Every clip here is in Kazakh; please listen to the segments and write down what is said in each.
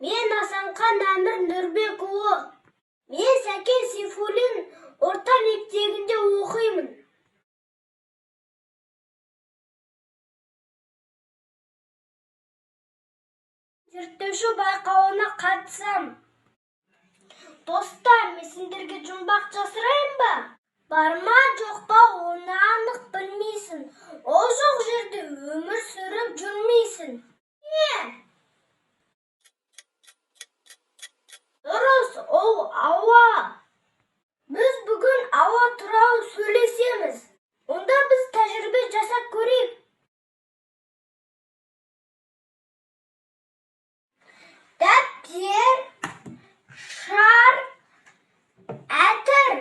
Мен Асанхан Нұрбекұлы. Мен сәкен Сейфуллин орта мектебінде оқимын. Зерттеуші байқауына қатысам. Достар, мен сендерге жұмбақ жасырайын ба? Бар ма, жоқ па, оны анық білмейсің. Ол жоқ жерде өмір сүріп жүрмейсің. Дұрыс, ол ауа. Біз бүгін ауа туралы сөйлесеміз. Онда біз тәжірибе жасап көрейік. Дәптер, шар, әтір.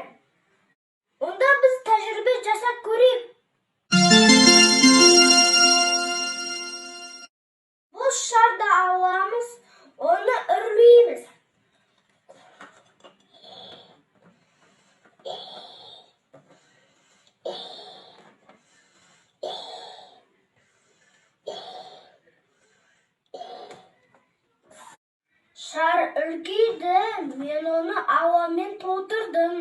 Онда біз тәжірибе жасап көрейік. Бұл шарды аламыз, оны үрлейміз. Шар үлкейді, мен оны ауамен толтырдым.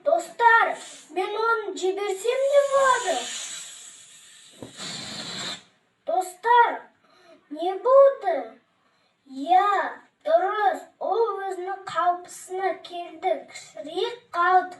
Достар, мен оны жіберсем не болады? Достар, не болды? Я, дұрыс, ол өзінің қалпысына келді, кішірек қалды.